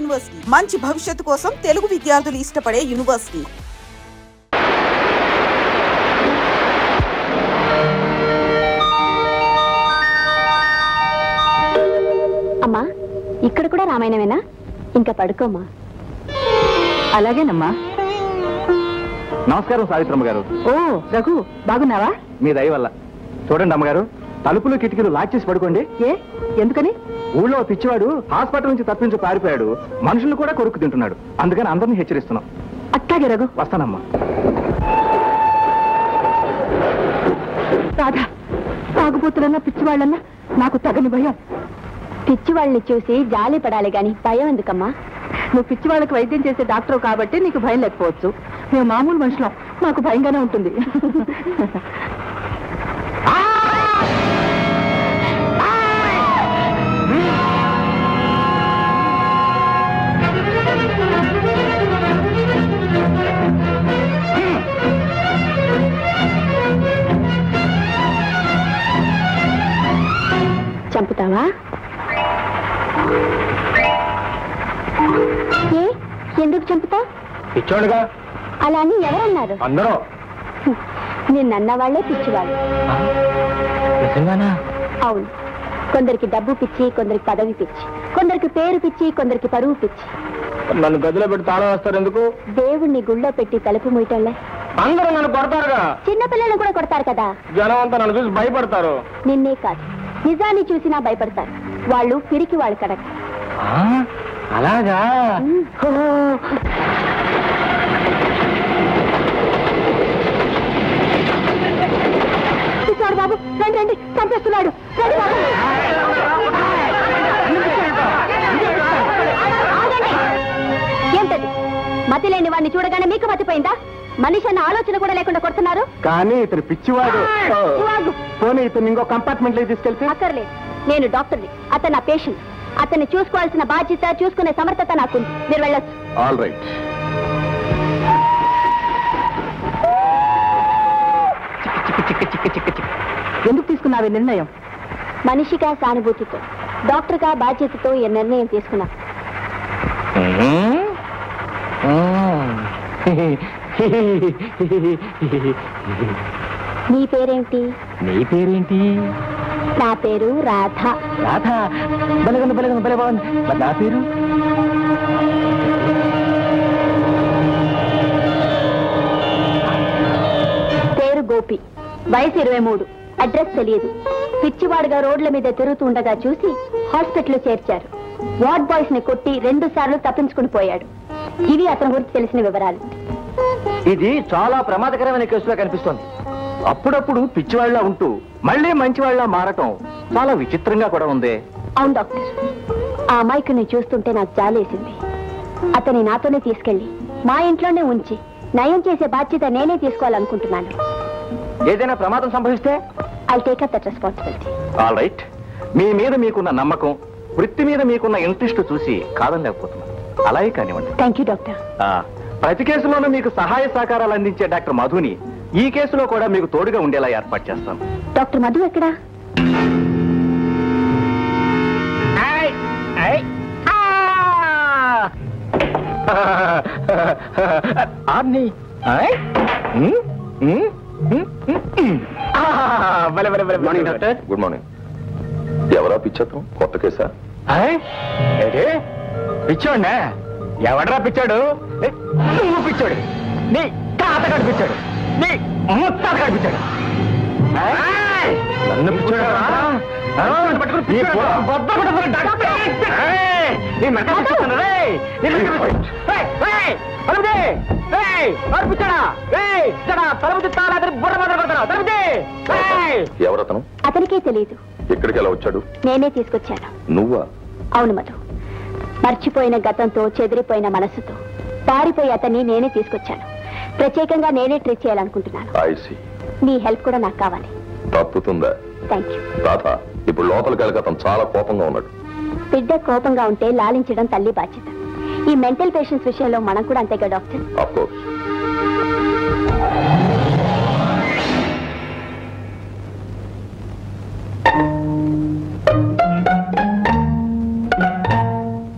University మంచి భవిష్యత్తు కోసం తెలుగు విద్యార్థులు ఇష్టపడే యూనివర్సిటీ. అమ్మా, ఇక్కడ కూడా రామాయణమేనా? ఇంకా పడుకోమ్మా. అలాగేనమ్మా. నమస్కారం సావిత్రమ్మ గారు. ఓ రఘు, బాగున్నావా? మీ దయ వల్ల. చూడండి అమ్మగారు, తలుపులు కిటికీలు లాక్ చేసి పడుకోండి. ఏ ఎందుకని? ఊళ్ళో పిచ్చివాడు హాస్పిటల్ నుంచి తప్పించి పారిపోయాడు. మనుషులు కూడా కొరుకు తింటున్నాడు. అందుకని అందరినీ హెచ్చరిస్తున్నాం. అట్టాగే రఘు. వస్తానమ్మా. రాధా, తాగుబోతులన్నా పిచ్చివాళ్ళన్నా నాకు తగని భయం. పిచ్చివాళ్ళని చూసి జాలి పడాలి గాని భయం ఎందుకమ్మా? నువ్వు పిచ్చివాళ్ళకి వైద్యం చేసే డాక్టర్ కాబట్టి నీకు భయం లేకపోవచ్చు. మేము మామూలు మనుషులం, మాకు భయంగానే ఉంటుంది. చంపుతావా? ఎందుకు చంపుతావు? పిచ్చోడుగా. అలా అని ఎవరన్నారు? అందరూ. నిన్నన్న వాళ్లే పిచ్చివాళ్ళు. అవును. కొందరికి డబ్బు పిచ్చి, కొందరికి పదవి పిచ్చి, కొందరికి పేరు పిచ్చి, కొందరికి పరువు పిచ్చి. నన్ను గదిలో పెట్టి తాళం వేస్తారు ఎందుకు? దేవుణ్ణి గుళ్ళో పెట్టి తలుపు మూయటంలే. అందరూ నన్ను కొడతారుగా. చిన్నపిల్లలను కూడా కొడతారు కదా. జనం అంతా నన్ను చూసి భయపడతారు. నిన్నే కాదు, నిజాన్ని చూసినా భయపడతారు. వాళ్ళు పిరికి వాళ్ళు కనుక. అలాగా? చూడు బాబు, రండి రండి, చంపేస్తున్నాడు. ఏంటది? మతి లేని వాడిని చూడగానే మీకు మతిపోయిందా? మనిషి అన్న ఆలోచన కూడా లేకుండా కొడుతున్నారు. కానీ ఇతను పిచ్చివాడు. పోనీ ఇతను ఇంకో కంపార్ట్మెంట్ లో తీసుకెళ్తే? అక్కర్లేదు, నేను డాక్టర్ని, అతను నా పేషెంట్. అతన్ని చూసుకోవాల్సిన బాధ్యత, చూసుకునే సమర్థత నాకుంది. మీరు వెళ్ళొచ్చు. All right. ఎందుకు తీసుకున్నావు నిర్ణయం? మనిషిగా సానుభూతితో, డాక్టర్గా బాధ్యతతో ఈ నిర్ణయం తీసుకున్నా. నీ పేరేంటి? నీ పేరేంటి? నా పేరు రాధ. రాధ? బలగండి బలగండి, బలే బాగుంది. నా పేరు? పేరు గోపి. వయసు 23. అడ్రస్ తెలియదు. పిచ్చివాడుగా రోడ్ల మీద తిరుగుతూ ఉండగా చూసి హాస్పిటల్ చేర్చారు. వార్డ్ బాయ్స్ ని కొట్టి 2 సార్లు తప్పించుకుని పోయాడు. ఇవి అతని గురించి తెలిసిన వివరాలు. ఇది చాలా ప్రమాదకరమైన కేసులా కనిపిస్తోంది. అప్పుడప్పుడు పిచ్చివాళ్లా ఉంటూ మళ్ళీ మంచివాళ్ల మారటం చాలా విచిత్రంగా కూడా ఉంది. అవును డాక్టర్, ఆ అమాయకుని చూస్తుంటే నాకు జాలేసింది. అతని నాతోనే తీసుకెళ్లి మా ఇంట్లోనే ఉంచి నయం చేసే బాధ్యత నేనే తీసుకోవాలనుకుంటున్నాను. ఏదైనా ప్రమాదం సంభవిస్తే I take up that responsibility. All right. మీ మీద మీకున్న నమ్మకం, వృత్తి మీద మీకున్న ఇంట్రెస్ట్ చూసి కాదనలేకపోతున్నాను. అలాగే కానివ్వండి. Thank you doctor. ప్రతి కేసులోనూ మీకు సహాయ సహకారాలు అందించే డాక్టర్ మధుని ఈ కేసులో కూడా మీకు తోడుగా ఉండేలా ఏర్పాటు చేస్తాను. డాక్టర్ మధు ఎక్కడా? Good morning. ఎవరా పిచ్చత్రం? కొత్త కేసా? పిచ్చోడ్నా? ఎవడరా పిచ్చాడు? నువ్వు పిచ్చాడు. నీ తాత కనిపించాడు. నీ ముత్తాత కనిపించాడు. నన్ను పిచ్చాడు. ఎవరతను? అతనికే తెలియదు. ఎక్కడికి ఎలా వచ్చాడు? నేనే తీసుకొచ్చాను. నువ్వా? అవును మధు. మర్చిపోయిన గతంతో, చెదిరిపోయిన మనసుతో పారిపోయి అతన్ని నేనే తీసుకొచ్చాను. ప్రత్యేకంగా నేనే ట్రీట్ చేయాలనుకుంటున్నాను. నీ హెల్ప్ కూడా నాకు కావాలి. తప్పుతుందా? Thank you. తాత, ఇప్పుడు లోపలికి వెళ్ళక అతను చాలా కోపంగా ఉన్నాడు. బిడ్డ కోపంగా ఉంటే లాలించడం తల్లి బాధ్యత. ఈ మెంటల్ పేషెంట్స్ విషయంలో మనం కూడా అంతేగా డాక్టర్? Of course.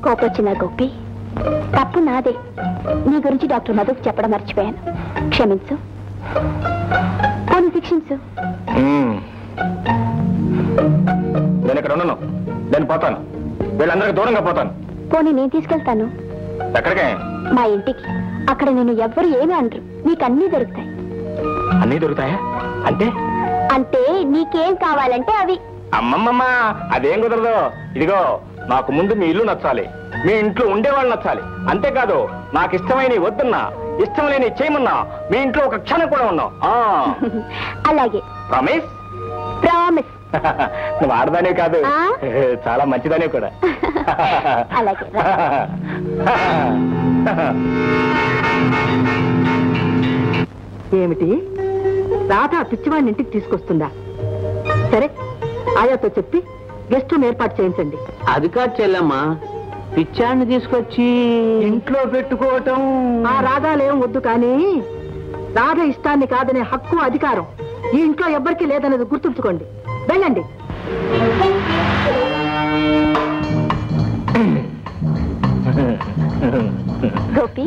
కోపొచ్చిన గోపి తప్పు నాదే. నీ గురించి డాక్టర్ మధుకు చెప్పడం మర్చిపోయాను. క్షమించు. పోనీ శిక్షించు. నేను ఇక్కడ ఉన్నాను. నేను పోతాను. వీళ్ళందరికీ దూరంగా పోతాను. పోనీ నేను తీసుకెళ్తాను. ఎక్కడికే? మా ఇంటికి. అక్కడ నేను ఎవ్వరు ఏమీ అనరు. నీకు అన్నీ దొరుకుతాయి. అన్నీ దొరుకుతాయా? అంటే అంటే నీకేం కావాలంటే అవి. అమ్మమ్మమ్మ, అదేం కుదరదు. ఇదిగో, నాకు ముందు మీ ఇల్లు నచ్చాలి, మీ ఇంట్లో ఉండేవాళ్ళు నచ్చాలి. అంతేకాదు, నాకు ఇష్టమైన వద్దున్నా, ఇష్టం లేని చేయమన్నా మీ ఇంట్లో ఒక క్షణం కూడా ఉన్నావు. అలాగే. ప్రామిస్? ప్రామిస్. నువ్వు ఆడదానే కాదు, చాలా మంచిదానే కూడా. అలాగే. ఏమిటి, రాధ పిచ్చివాడిని ఇంటికి తీసుకొస్తుందా? సరే, ఆయాతో చెప్పి గెస్ట్ రూమ్ ఏర్పాటు చేయించండి. అది కాదు చెల్లమ్మా, పిచ్చాన్ని తీసుకొచ్చి ఇంట్లో పెట్టుకోవటం. ఆ రాధాలేం వద్దు, కానీ రాధ ఇష్టాన్ని కాదనే హక్కు, అధికారం ఈ ఇంట్లో ఎవ్వరికీ లేదనేది గుర్తుంచుకోండి. వెళ్ళండి. గోపి,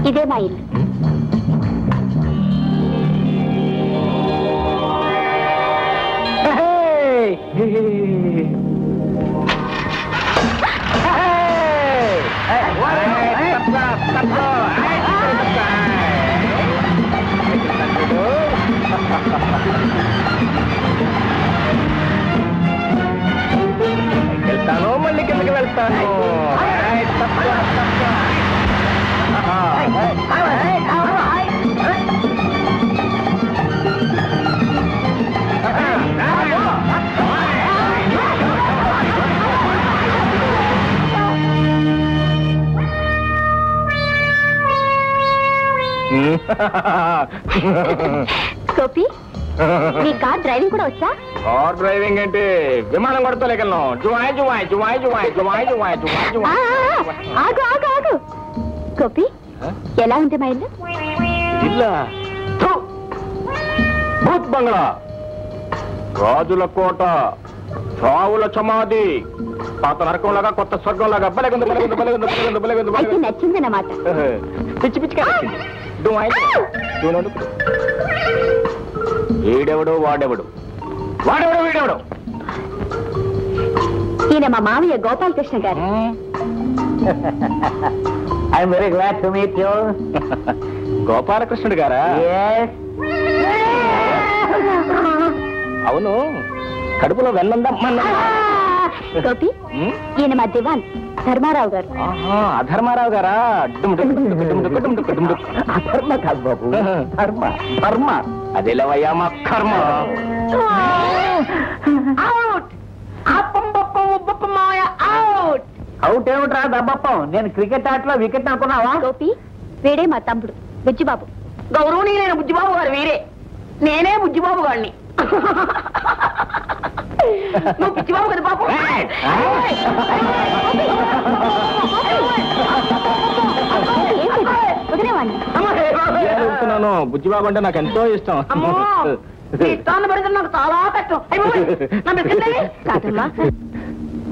ఇదే మా ఇల్లు. వెళ్తాను, మళ్ళీ కిందకి వెళ్తాను. గోపి, నీ కార్ డ్రైవింగ్ కూడా వచ్చా? కార్ డ్రైవింగ్ అంటే విమానం కొడతలేగలను. జువాయ్ జువాయ్ జువాయ్ జువాయ్ జువాయ్ జువాయ్ జువాయ్ జువాయ్. ఆగు ఆగు ఆగు. గోపి, ఎలా ఉంది మా ఇల్లు? ఇల్లా? భూత్ బంగ్లా, రాజుల కోట, రావుల సమాధి, పాత నరకంలాగా కొత్త స్వర్గంలాగా బలగుంది బలగుంది బలగుంది బలగుంది బలగుంది అయితే బలగుంది. నచ్చిందన్నమాట. పిచ్చి పిచ్చిగా నచ్చింది. వీడెవడు వాడెవడు, వాడెవడు వీడెవడు? ఈయన మా మామయ్య Gopalakrishna garu. I'm very glad to meet you. గోపాలకృష్ణుడు గారా? అవును, కడుపులో వెన్నందా? గోపి, ఈయన మా దివాన్ ధర్మారావు గారు. అధర్మారావు గారా? అధర్మ కాదు బాబు, ధర్మ. ధర్మ అదేలవయ్యా మా కర్మ. అవుట్ ఏమిట్రా దబ్బప్పం? నేను క్రికెట్ ఆటలో వికెట్ అనుకున్నావా? గోపి, వీడే మా తమ్ముడు బుజ్జిబాబు. గౌరవనీయులైన బుజ్జిబాబు గారు వీరే. నేనే బుజ్జిబాబు గారిని. నువ్వు పిచ్చిబాబు కదా బాబు. వదిలేవాడిని. బుజ్జిబాబు అంటే నాకు ఎంతో ఇష్టం. ఇష్టాన్ని పెడితే నాకు చాలా కష్టం. కాదమ్మా,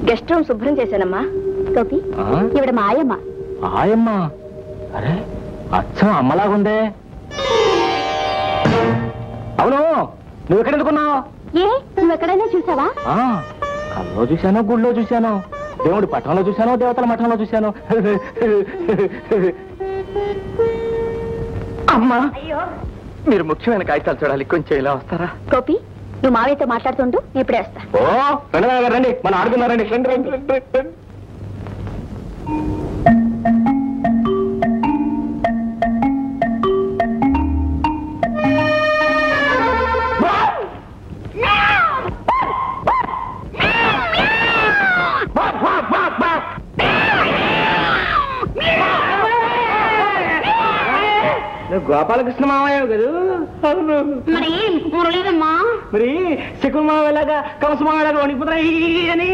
గెస్ట్ రూమ్ శుభ్రం చేశానమ్మా. గోపి, ఇవిడ మా ఆయమ్మ. ఆయమ్మ? అరే, అచ్చం అమ్మలాగుందే. అవును, నువ్వు ఎక్కడ ఎందుకున్నావు? ఏ, నువ్వు ఎక్కడైనా చూసావా? కల్లో చూశాను, గుళ్ళో చూశాను, దేవుడి పట్టణంలో చూశాను, దేవతల మఠంలో చూశాను. అమ్మా, మీరు ముఖ్యమైన కాగితాలు చూడాలి, కొంచెం ఇలా వస్తారా? గోపి, నువ్వు మావయ్యతో మాట్లాడుతుంటూ ఇప్పుడే వస్తా. ఓ రండి రండి, మనం ఆడుకున్నారండి. రండి రండి రండి రండి. గోపాలకృష్ణ మామయ్య కదా? మరి మురళీదమ్మా, మరి శకుల మామయ్యలాగా కంస మామయ్యలాగా వణిపోతున్నాయి అని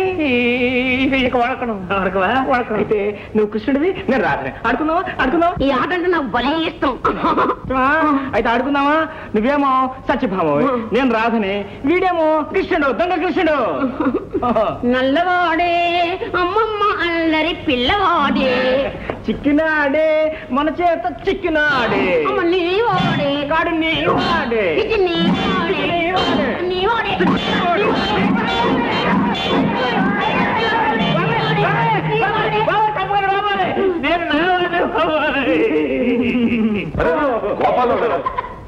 అయితే నువ్వు కృష్ణుడివి, నేను రాధనే. ఆడుకుందామా? ఆడుకుందాం. ఈ ఆట అంటే నాకు భలే ఇష్టం. అయితే ఆడుకుందామా? నువ్వేమో సత్యభామవి, నేను రాధనే, వీడేమో కృష్ణుడు, దొంగ కృష్ణుడు. నల్లవాడే అమ్మమ్మ అల్లరి పిల్లవాడే. చిక్కినాడే మన చేత చిక్కినాడే కాడు నీవాడే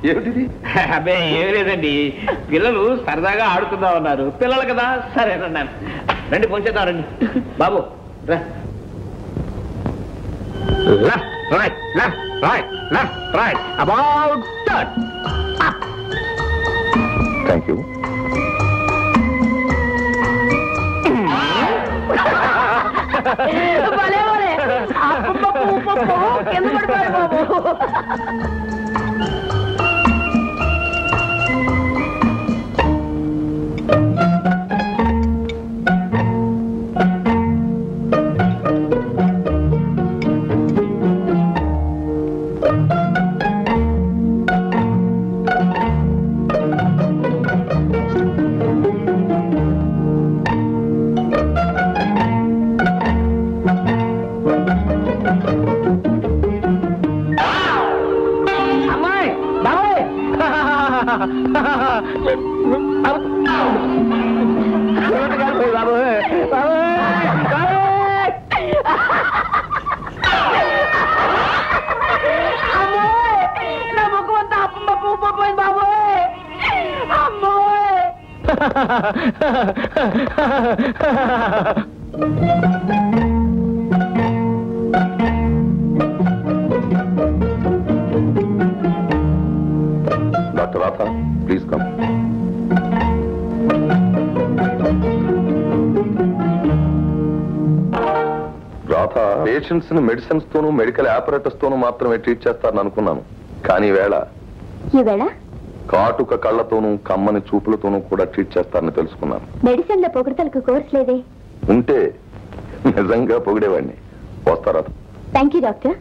ఏమిటిది? అబ్బే ఏం లేదండి, పిల్లలు సరదాగా ఆడుకుందాం ఉన్నారు. పిల్లలు కదా సరేనన్నాను. రండి పోంచేద్దాం రండి. బాబు రా. Left right left right left right about that. Thank you. Doctor Radha, please come. Radha patients ని మెడిసిన్స్ తోనూ మెడికల్ ఆపరేటర్స్ తోనూ మాత్రమే ట్రీట్ చేస్తారని అనుకున్నాను. కానీ ఈవేళ కాటుక కళ్ళతోనూ కమ్మని చూపులతోనూ కూడా ట్రీట్ చేస్తారని తెలుసుకున్నాను. మెడిసిన్ లో పొగడతలకు కోర్స్ లేదే. ఉంటే నిజంగా పొగిడేవాడిని. వస్తారా? Thank you doctor.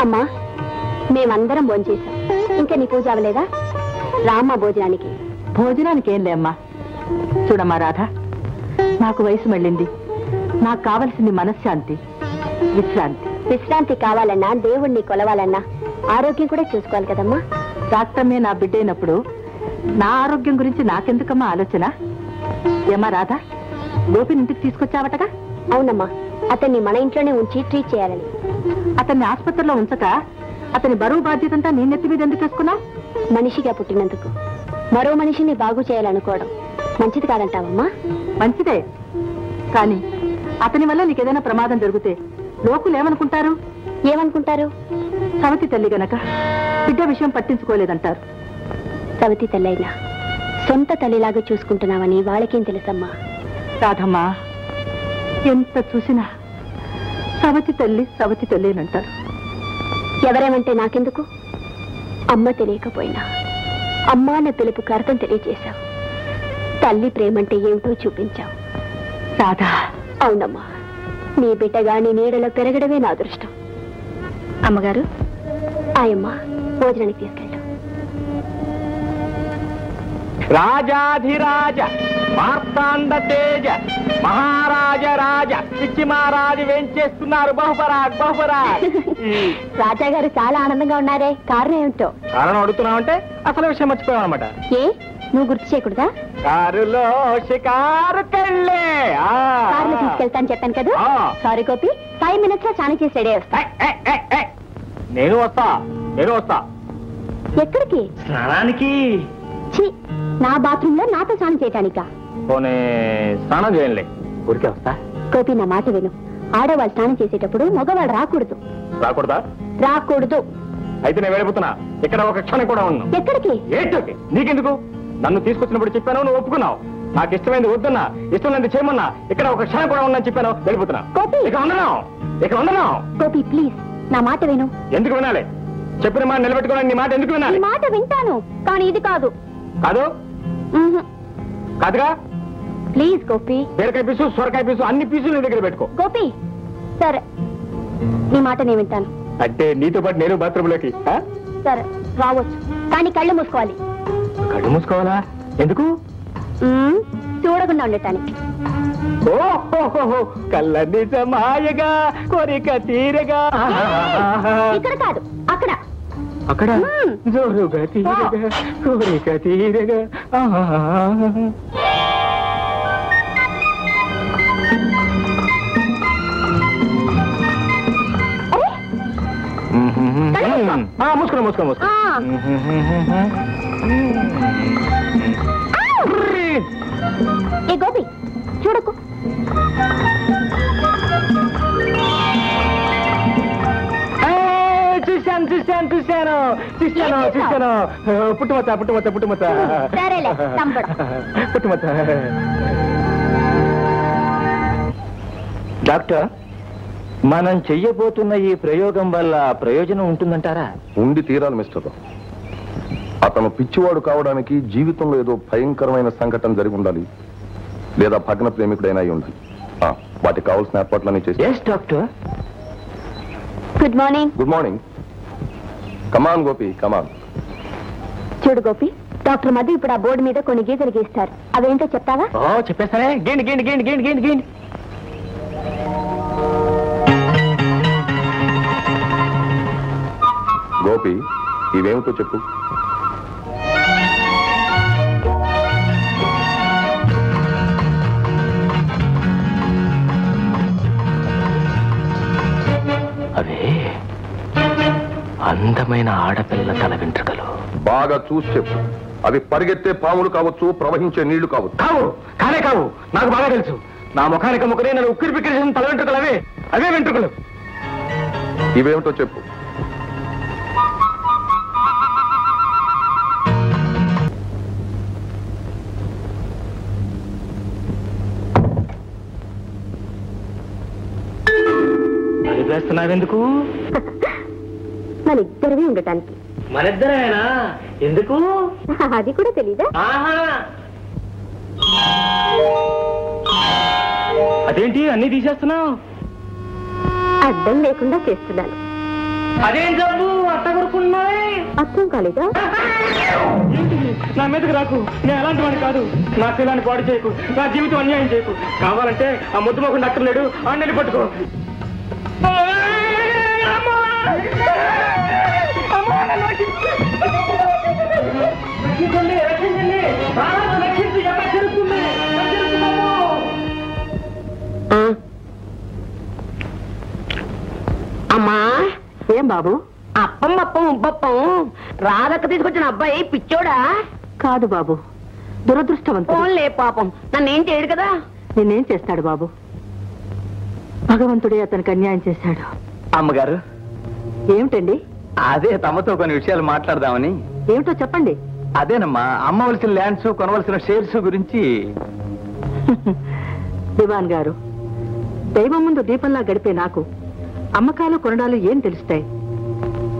అమ్మా, మేమందరం భోంచేశాం. ఇంకా నీ పూజ అవ్వలేదా? రామ్మా భోజనానికి. భోజనానికి ఏం లేమ్మా. చూడమ్మా రాధ, నాకు వయసు మళ్ళింది. నాకు కావలసింది మనశ్శాంతి, విశ్రాంతి. విశ్రాంతి కావాలన్నా, దేవుణ్ణి కొలవాలన్నా ఆరోగ్యం కూడా చూసుకోవాలి కదమ్మా. డాక్టర్మే నా బిడ్డైనప్పుడు నా ఆరోగ్యం గురించి నాకెందుకమ్మా ఆలోచన? ఏమా రాధ, గోపిని ఇంటికి తీసుకొచ్చావటగా? అవునమ్మా, అతన్ని మన ఇంట్లోనే ఉంచి ట్రీట్ చేయాలని. అతన్ని ఆసుపత్రిలో ఉంచక అతని బరువు బాధ్యతంతా నీ నెత్తి మీద ఎందుకు వేసుకున్నావు? మనిషిగా పుట్టినందుకు మరో మనిషిని బాగు చేయాలనుకోవడం మంచిది కాదంటావమ్మా? మంచిదే, కానీ అతని వల్ల నీకేదైనా ప్రమాదం జరిగితే లోకులు ఏమనుకుంటారు? ఏమనుకుంటారు? సవతి తల్లి గనక బిడ్డ విషయం పట్టించుకోలేదంటారు. సవతి తల్లైనా సొంత తల్లిలాగా చూసుకుంటున్నావని వాళ్ళకేం తెలుసమ్మా? రాధమ్మా, ఎంత చూసినా సవతి తల్లేనంటారు. ఎవరేమంటే నాకెందుకు? అమ్మ తెలియకపోయినా అమ్మ అన్న పిలుపుకి అర్థం తెలియజేశావు. తల్లి ప్రేమంటే ఏమిటో చూపించావు. రాధా. అవునమ్మా, నీ బిడ్డగా నీ నీడలో పెరగడమే నా అదృష్టం. అమ్మగారు, ఆయమ్మ భోజనానికి తీసుకెళ్ళాం. రాజాధిరాజ మార్తాండ తేజ మహారాజ రాజ పిచ్చి మహారాజు వేంచేస్తున్నారు. బహుపరాగ్ బహుపరాగ్. రాజా గారు చాలా ఆనందంగా ఉన్నారే, కారణం ఏమిటో? కారణం అడుగుతున్నావు అంటే అసలు విషయం మర్చిపోయావు అనమాట. ఏ, నువ్వు గుర్తు చేయకూడదా? కారులో షికారుకెళ్ళే కారులో తీసుకెళ్తాను చెప్పాను కదా. సారీ గోపి, 5 minutes లో స్నానం చేసి రెడీ వస్తా. నేను వస్తా. ఎక్కడికి? స్నానానికి. నా బాత్రూమ్ లో నాతో స్నానం చేయటానికా? పోనీ స్నానం చేయండి, ఊరికే వస్తా. గోపి, నా మాట విను. ఆడవాళ్ళు స్నానం చేసేటప్పుడు మగవాళ్ళు రాకూడదు. రాకూడదా? రాకూడదు. అయితే నేను వెళ్ళిపోతున్నా. ఇక్కడ ఒక క్షణం కూడా ఉన్నాను. ఎక్కడికి? ఏంటోకి నీకెందుకు? నన్ను తీసుకొచ్చినప్పుడు చెప్పాను, నువ్వు ఒప్పుకున్నావు. నాకు ఇష్టమైంది వద్దన్నా, ఇష్టమైంది చేయమన్నా, ఇక్కడ ఒక క్షణం కూడా ఉన్నా చెప్పాను. వెళ్ళిపోతున్నా. ఇక్కడ ఉండను. గోపి ప్లీజ్, నా మాట విను. ఎందుకు వినాలి? చెప్పిన మాట నిలబెట్టుకోవాలని నీ మాట ఎందుకు వినాలి? మాట వింటాను, కానీ ఇది కాదు. కాదుగా? ప్లీజ్ గోపి. బీరకాయ పీసు, సొరకాయ పీసు, అన్ని పీసులు నీ దగ్గర పెట్టుకో. గోపి సరే, నీ మాట నేను వింటాను. అంటే నీతో పాటు నేను బాత్రూంలోకి? సరే రావచ్చు, కానీ కళ్ళు మూసుకోవాలి. కళ్ళు మూసుకోవాలా? ఎందుకు? చూడకుండా ఉండటానికి. ఓహో కళ్ళ నిజమాయగా కోరిక తీరగా. ఇక్కడ కాదు, అక్కడ. అక్కడ జోరుగా తీరగా కోరిక తీరగా. మూసుకున్నా మూసుకున్నా మూసుకున్నా. ఏ గోపి చూడకు. చూశాను చూశాను చూశాను చూశాను చూశాను. పుట్టుమత పుట్టుమత పుట్టుమత పుట్టుమత. డాక్టర్, మనం చెయ్యబోతున్న ఈ ప్రయోగం వల్ల ప్రయోజనం ఉంటుందంటారా? ఉండి తీరాలి మిస్టర్. అతను పిచ్చివాడు కావడానికి జీవితంలో ఏదో భయంకరమైన సంఘటన జరిగి ఉండాలి, లేదా భగ్న ప్రేమికుడైనా అయి ఉండాలి. వాటికి కావాల్సిన ఏర్పాట్లన్నీ చేసి. yes doctor. Good morning. Good morning. Come on Gopi come on. చూడు గోపి, డాక్టర్ మధు ఇప్పుడు ఆ బోర్డు మీద కొన్ని గీతలు గీస్తారు. అవేంటో చెప్తావా? చెప్పేస్తానే. గేండి గేండి గేండి గేండి గేండి గేండి. గోపి, ఇవేమిటో చెప్పు. అవే అందమైన ఆడపిల్ల తల వెంట్రుకలు. బాగా చూసి చెప్పు. అవి పరిగెత్తే పాములు కావచ్చు, ప్రవహించే నీళ్లు కావచ్చు. కావు, కానే కావు. నాకు బాగా తెలుసు. నా ముఖానికి ముఖరే నన్ను ఉక్కిరి పిక్కిరి చేసిన తల వెంట్రుకలు అవే. అవే వెంట్రుకలు. ఇవేమిటో చెప్పు. వేస్తున్నావెందుకు? మన ఇద్దరివి ఉండటానికి. మనిద్దరేనా? ఎందుకు? అది కూడా తెలీదా? అదేంటి అన్ని తీసేస్తున్నావు? అర్థం లేకుండా చేస్తున్నాను. అదేం జబ్బు అట్ట కొడుకున్నాయి? అర్థం కాలేదా? నా మీదకి రాకు. నేను అలాంటి వాడిని కాదు. నా శీలాన్ని పాడు చేయకు. నా జీవితం అన్యాయం చేయకు. కావాలంటే ఆ ముద్దు మొక్క డాక్టర్ లేడు, ఆ నెల్లి పట్టుకో. అమ్మా, ఏం బాబు? అప్పం ఉబ్బప్పం రాధక్క తీసుకొచ్చిన అబ్బాయి పిచ్చోడా? కాదు బాబు, దురదృష్టవంతుడు. ఓన్లే పాపం, నన్నేం చేయడు కదా. నిన్నేం చేస్తాడు బాబు? భగవంతుడే అతనికి అన్యాయం చేశాడు. అమ్మగారు, ఏమిటండి? అదే తమతో కొన్ని విషయాలు మాట్లాడదామని. ఏమిటో చెప్పండి. అదేనమ్మా, అమ్మవలసిన ల్యాండ్స్, కొనవలసిన షేర్స్ గురించి. దివాన్ గారు, దైవం ముందు దీపంలా గడిపే నాకు అమ్మకాలు కొనడాలు ఏం తెలుస్తాయి?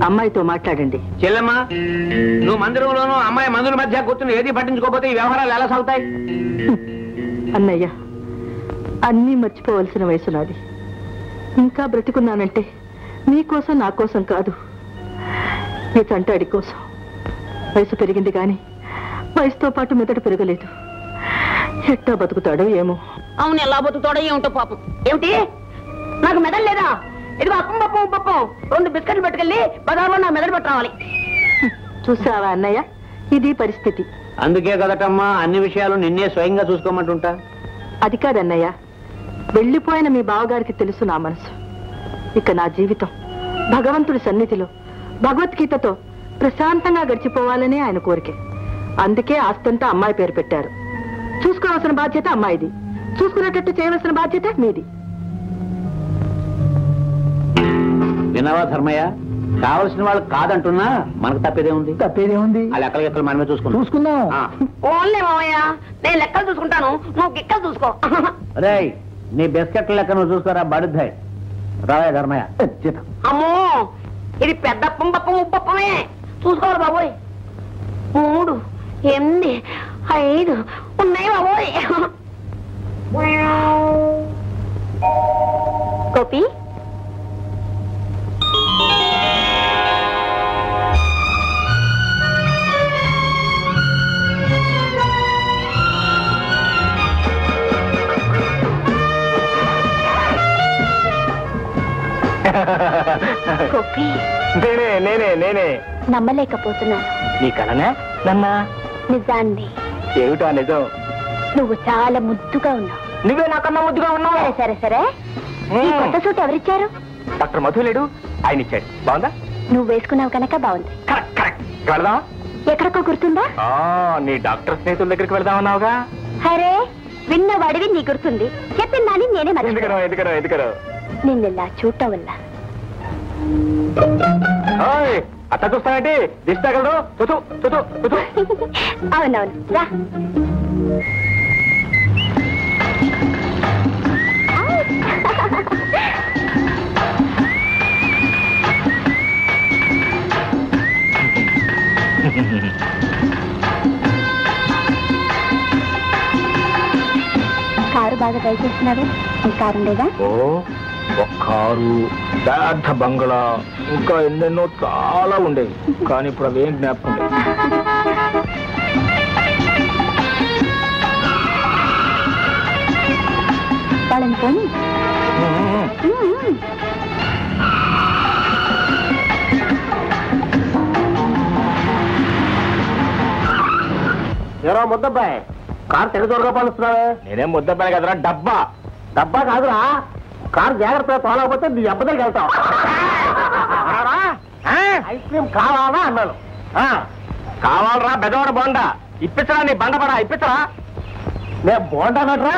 అమ్మాయితో మాట్లాడండి. చెల్లెమ్మా, నువ్వు మందిరంలోనూ అమ్మాయి మందుల మధ్య కూర్చుని ఏది పట్టించుకోకపోతే ఈ వ్యవహారాలు ఎలా సాగుతాయి? అన్నయ్య, అన్నీ మర్చిపోవలసిన వయసు నాది. ఇంకా బ్రతికున్నానంటే నీకోసం నా కోసం కాదు, నీ తంటాడి కోసం. వయసు పెరిగింది కానీ వయసుతో పాటు మెదడు పెరగలేదు. ఎట్టా బతుకుతాడో ఏమో. అవును, ఎలా బతుకుతాడో ఏమిటో పాపం. ఏమిటి, నాకు మెదడు లేదా? ఇదిగో అప్పం పప్పం ఉప్పప్పం 2 బిస్కెట్లు పట్టుకెళ్ళి బజార్లో నా మెదడు పట్టు రావాలి. చూసావా అన్నయ్య, ఇది పరిస్థితి. అందుకే కదటమ్మా అన్ని విషయాలు నిన్నే స్వయంగా చూసుకోమంటుంటా. అది కాదన్నయ్య, వెళ్ళిపోయిన మీ బావగారికి తెలుసు నా మనసు. ఇక నా జీవితం భగవంతుడి సన్నిధిలో భగవద్గీతతో ప్రశాంతంగా గడిచిపోవాలనే ఆయన కోరిక. అందుకే ఆస్తంతా అమ్మాయి పేరు పెట్టారు. చూసుకోవాల్సిన బాధ్యత అమ్మాయిది, చూసుకునేటట్టు చేయవలసిన బాధ్యత మీది. వినవా ధర్మయ్య, కావలసిన వాళ్ళు కాదంటున్నా మనకు తప్పేదేముంది? ఆ లెక్కలు ఎక్కలు మనమే చూసుకుందాం. ఓన్లే మామయ్య, నేను లెక్కలు చూసుకుంటాను, నువ్వు గిక్కలు చూసుకో. అరే, నీ బిస్కెట్ల లెక్క నువ్వు చూసుకోరా బడుద్దాయి. రావే ధర్మయ్య. అమ్మో, ఇది పెద్దప్పం పప్పం ఉప్పప్పమే. చూసుకోవాలి బాబోయ్. 3, 8, 5 ఉన్నాయి బాబోయ్. గోపి, గోపి, నేనే నేనే నేనే నమ్మలేకపోతున్నాను. నీ కలనే నన్నా? నిజాన్ని. ఏమిటా నిజం? నువ్వు చాలా ముద్దుగా ఉన్నావు. నువ్వే నాకన్నా ముద్దుగా ఉన్నావు. సరే సరే సరే, ఈ కొత్త సూట్ ఎవరిచ్చారు? డాక్టర్ మధు లేడు, ఆయన ఇచ్చాడు. బాగుందా? నువ్వు వేసుకున్నావు కనుక బాగుంది. Correct correct. వెళదాం. ఎక్కడికో గుర్తుందా? నీ డాక్టర్ స్నేహితుల దగ్గరికి వెళదామన్నావుగా. అరే, విన్నవాడివి నీ గుర్తుంది, చెప్పిందాని నేనే ఎందుకనో ఎందుకనో ఎందుకనో నిన్నెలా చూడటం వల్ల. అట్లా చూస్తానంటే దిష్టి తగలదు. చూచు చూచు చూచు. అవునవును, రా. కారు బాగా డ్రైవ్ చేస్తున్నాడు. ఈ కారు ఉండేదా? ఒక కారు, పెద్ద బంగ్లా, ఇంకా ఎన్నెన్నో చాలా ఉండేవి. కానీ ఇప్పుడు అవేం జ్ఞాపకం లేదు. వాళ్ళని పోనీ. ఏరా ముద్దబ్బాయి, కారు తెగ దూరంగా పలుస్తున్నావే? నేనేం ముద్దబ్బాయి కదరా, డబ్బా. డబ్బా కాదురా, కారు జాగ్రత్తగా తోలకపోతే నీ అబ్బదకి వెళ్తావు. ఐస్ క్రీమ్ కావాలా అన్నాను. కావాలరా బెదవాడ బోండా. ఇప్పించరా నీ బండపడా, ఇప్పించరా. నేను బోండానట్రా?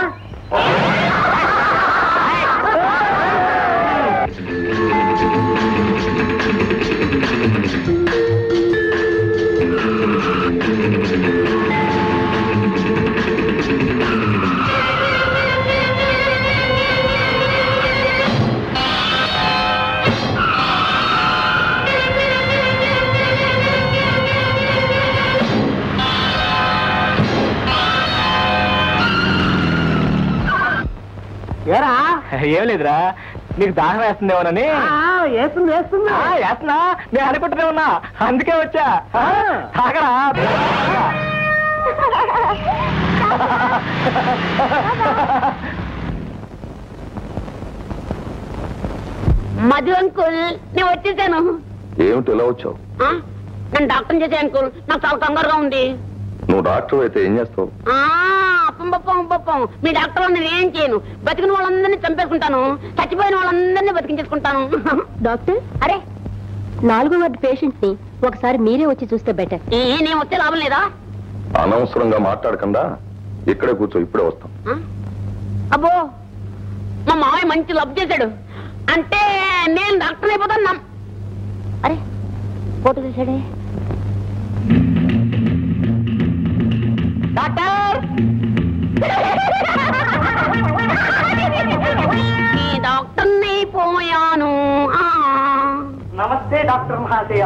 ఏరా, ఏం లేదురా, నీకు దాహం వేస్తుందేమోనని. వేస్తుంది వేస్తుంది. వేస్తున్నా, నేను అనుకుంటూనే ఉన్నా, అందుకే వచ్చా. తాగరా. మధు అంకుల్, నేను వచ్చేసాను. ఏమిటి ఇలా వచ్చావు? నేను డాక్టర్ చేసే అంకుల్, నాకు చాలా కంగారుగా ఉంది. నువ్వు డాక్టర్ అయితే ఏం చేస్తావు? పప్పం మీ డాక్టర్ నేను ఏం చేయను. బతికిన వాళ్ళందరినీ చంపేసుకుంటాను, చచ్చిపోయిన వాళ్ళందరినీ బతికించేసుకుంటాను. డాక్టర్, అరే 4వ వార్డు పేషెంట్ ని ఒకసారి మీరే వచ్చి చూస్తే బెటర్. నేను వస్తే లాభం లేదా? అనవసరంగా మాట్లాడకుండా ఇక్కడే కూర్చో, ఇప్పుడే వస్తాం. అబ్బో, మా మావయ్య మంచి లబ్ చేశాడు అంటే నేను డాక్టర్ అయిపోతాను. అరే, ఫోటో తీసాడే. డాక్టర్, డాక్టర్ని పోయాను. నమస్తే డాక్టర్ మహాశయ.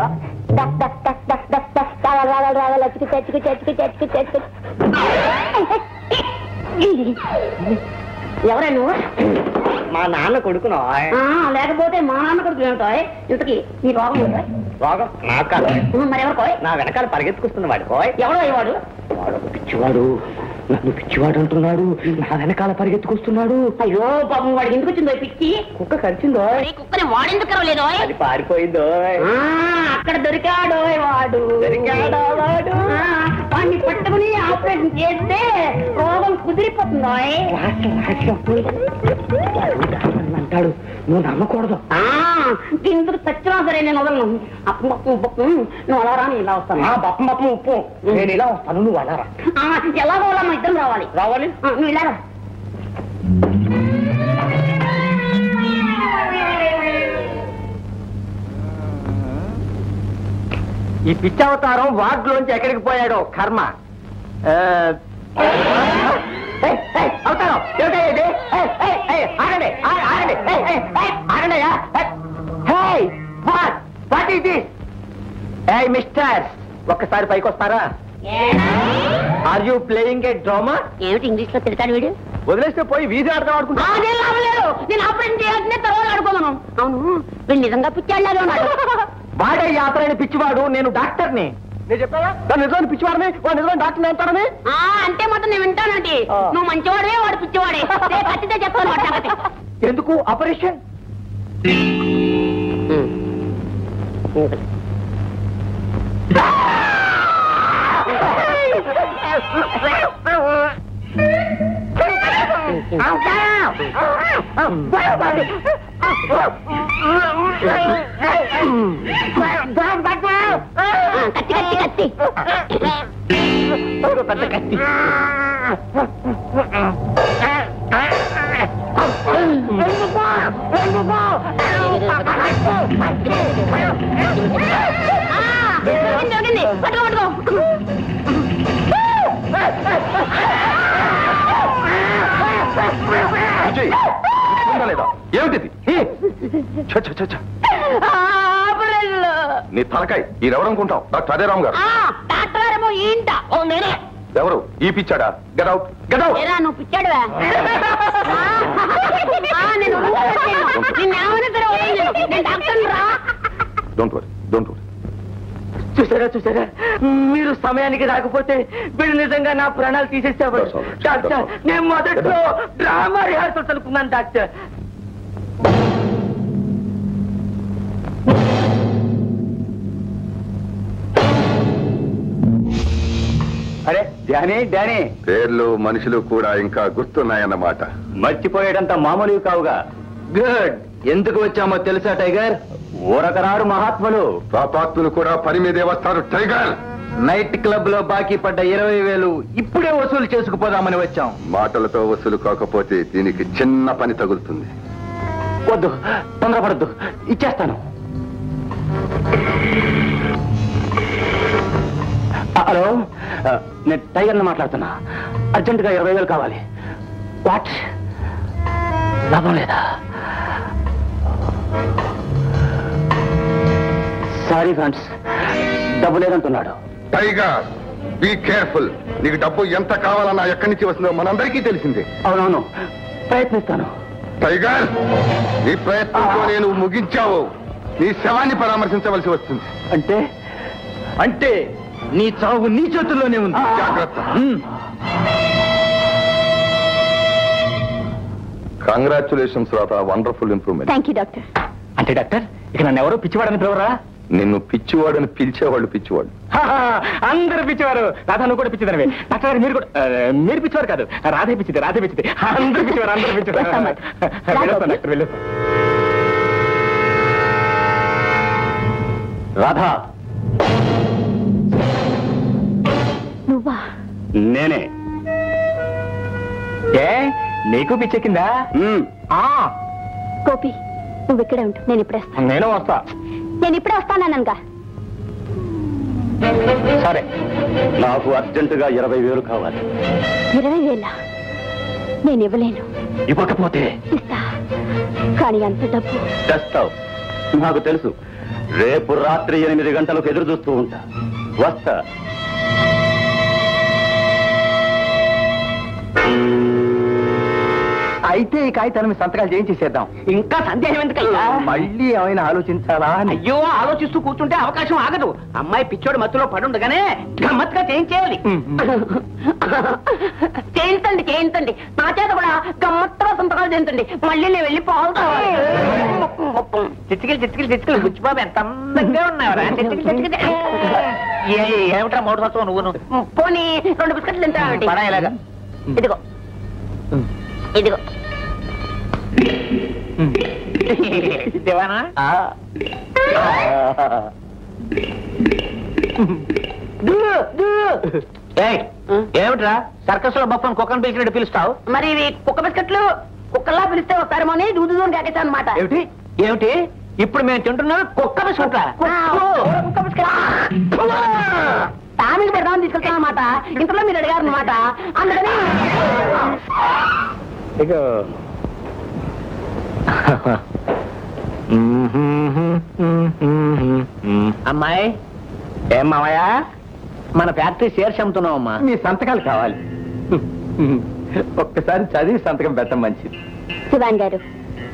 ఎవరా నువ్వు? మా నాన్న కొడుకునా? లేకపోతే మా నాన్న కొడుకు ఏమిటో. ఇంతకీ నీ రోగం ఉందా? రోగం నాకు కాదు, మరెవరికో? నా వెనకాల పరిగెత్తుకొస్తున్న వాడు. ఎవడో వాడు? వాడు పిచ్చివాడు, నన్ను పిచ్చివాడు అంటున్నాడు, నా వెనకాల పరిగెత్తుకొస్తున్నాడు. అయ్యో పాపం, వాడికి ఎందుకు వచ్చిందో పిచ్చి? కుక్క కరిచిందో? కుక్కని వాడెందుకు కరవలేదో? అది పారిపోయిందో. అక్కడ దొరికాడో వాడు. దొరికాడా వాడు? వాడిని పట్టుకుని ఆపరేషన్ చేస్తే రోగం కుదిరిపోతుందో. అంటాడు, నువ్వు నమ్మకూడదు. ఇందుకు చచ్చినా సరే నేను వదలను. అప్పు ఉప్పు నువ్వు అలా రా, ఇలా వస్తాను. బప్పం బప్పం ఉప్పు, నేను ఇలా వస్తాను, నువ్వు అలా రా. ఎలాగో వాళ్ళ మా ఇద్దరం రావాలి. రావాలి? నువ్వు ఇలా రా. ఈ పిచ్చవతారం వార్డులోంచి ఎక్కడికి పోయాడో కర్మ. అవతారం ఏమిటండి? ఆగండి ఆగండి ఆగండి. What is this? ఏయ్ మిస్టర్, ఒక్కసారి పైకి వస్తారా? Are you playing a drama? ఏమిటి ఇంగ్లీష్ లో తిడతాడు వీడు? వదిలేస్తే పోయి వీధి ఆడతాం ఆడుకుంటా. నేను ఆపరేషన్ చేయాల్సిందే, తర్వాత ఆడుకోమను. అవును, వీడు నిజంగా పిచ్చాడులాగే ఉన్నాడు. వాడే యాత్రని పిచ్చివాడు, నేను డాక్టర్ని. నేను చెప్పావా దాని నిజమైన పిచ్చివాడిని, వాడు నిజమైన డాక్టర్ని అంటాడని? అంటే మాత్రం నేను వింటానండి. నువ్వు మంచివాడే, వాడు పిచ్చివాడే. ఖచ్చితంగా చెప్తాను. ఎందుకు ఆపరేషన్? కత్తి పెద్ద కత్తి లేదా ఏమిటిది? నీ తలకాయ ఈరెవరనుకుంటావు? డాక్టర్ అజయరామ్ గారు. ఎవరు? ఈ పిచ్చాడా? Get out, get out. నువ్వు పిచ్చాడు. Don't worry, don't worry. చూసారా మీరు సమయానికి రాకపోతే వీడు నిజంగా నా ప్రాణాలు తీసేసేవాడు. డాక్టర్, నేను మొదట్లో డ్రామా రిహార్సల్స్ అనుకున్నాను డాక్టర్. అరే డానీ, డానీ పేర్లు మనుషులు కూడా ఇంకా గుర్తున్నాయన్నమాట. మర్చిపోయేటంత మామూలు కావుగా. గుడ్. ఎందుకు వచ్చామో తెలుసా టైగర్? ఊరకరారు మహాత్ములు, పాపాత్ములు కూడా పని మీదే వస్తారు టైగర్. నైట్ క్లబ్ లో బాకీ పడ్డ 20,000 ఇప్పుడే వసూలు చేసుకుపోదామని వచ్చాం. మాటలతో వసూలు కాకపోతే దీనికి చిన్న పని తగులుతుంది. వద్దు, తొందరపడద్దు, ఇచ్చేస్తాను. హలో, నేను టైగర్ని మాట్లాడుతున్నా. అర్జెంటుగా 20,000 కావాలి. వాట్? లాభం లేదా? సారీ ఫ్రెండ్స్, డబ్బు లేదంటున్నాడు. Tiger, be careful. నీకు డబ్బు ఎంత కావాలన్నా ఎక్కడి నుంచి వస్తుందో మనందరికీ తెలిసిందే. అవునవును, ప్రయత్నిస్తాను. టైగర్, నీ ప్రయత్నంతో నేను ముగించావు. నీ శవాన్ని పరామర్శించవలసి వస్తుంది. అంటే అంటే నీ చావు నీ చేతుల్లోనే ఉంది. జాగ్రత్త. కంగ్రాచులేషన్స్ రాత, wonderful improvement. Thank you doctor. అంటే డాక్టర్, ఇక నన్ను ఎవరో పిచ్చివాడని పిలవరా? నిన్ను పిచ్చివాడని పిలిచేవాళ్ళు పిచ్చివాడు. అందరు పిచ్చివారు. రాధా, నువ్వు కూడా పిచ్చిదనివే. డాక్టర్ గారు మీరు కూడా. మీరు పిచ్చివారు కాదు, రాధే పిచ్చిది, రాధే పిచ్చిది. అందరు పిచ్చివారు, అందరు పిచ్చివారు. వెళ్ళొస్తాను డాక్టర్, వెళ్ళొస్తాను. రాధా, నువ్వా? నేనే. ఏ నీకు పిచ్చెక్కిందా? గోపి, నువ్వు ఇక్కడే ఉంటు, నేను ఇప్పుడే వస్తాను. నేను వస్తా. నేను ఇప్పుడే వస్తానన్నానుగా. సరే, నాకు అర్జెంటుగా 20,000 కావాలి. 20,000? నేను ఇవ్వలేను. ఇవ్వకపోతే ఇస్తా, కానీ అంత డబ్బు. తెస్తావు, నాకు తెలుసు. రేపు రాత్రి 8 గంటలకు ఎదురు చూస్తూ ఉంటా. వస్తా. అయితే ఈ కాగితాన్ని మీ సంతకాలు చేయించేసేద్దాం. ఇంకా సందేహం ఎందుకయ్యా? మళ్ళీ ఏమైనా ఆలోచించాలా? అయ్యో, ఆలోచిస్తూ కూర్చుంటే అవకాశం ఆగదు. అమ్మాయి పిచ్చోడు మత్తులో పడుండగానే గమ్మత్తుగా చేయించేయాలి. చేయించండి, చేయించండి. నా చేత కూడా గమ్మత్తుగా సంతకాలు చేయించండి. మళ్ళీ నేను వెళ్ళి పాలు కావాలి. చిచ్చుకిలు బుచ్చిబాబు ఎంత అందంగా ఉన్నావురా. ఏమిట్రా 3 సంవత్సరం నువ్వు? పోనీ 2 బిస్కెట్లు తింటా. పడాయిలాగా. ఇదిగో ఇదిగో. దేవానా, ఏమిట్రా సర్కస్ లో బొప్పని కుక్కను పిలిచినట్టు పిలుస్తావు? మరి ఇవి కుక్క బిస్కెట్లు కుక్కల్లా పిలిస్తే వస్తారేమో అని దూదుని కాకేశాను అనమాట. ఏమిటి ఏమిటి ఇప్పుడు మేము తింటున్నాం కుక్క బిస్కెట్లా? కుక్క బిస్కెట్ తామికి పెడదామని తీసుకెళ్తాం అనమాట. ఇంట్లో మీరు అడిగారు అనమాట. అందుకని అమ్మాయి, ఏం మామయ్య, మన ఫ్యాక్టరీ షేర్స్ అమ్ముతున్నావమ్మా. మీ సంతకాలు కావాలి. ఒక్కసారి చదివి సంతకం పెట్టడం మంచిది. శివాన్ గారు,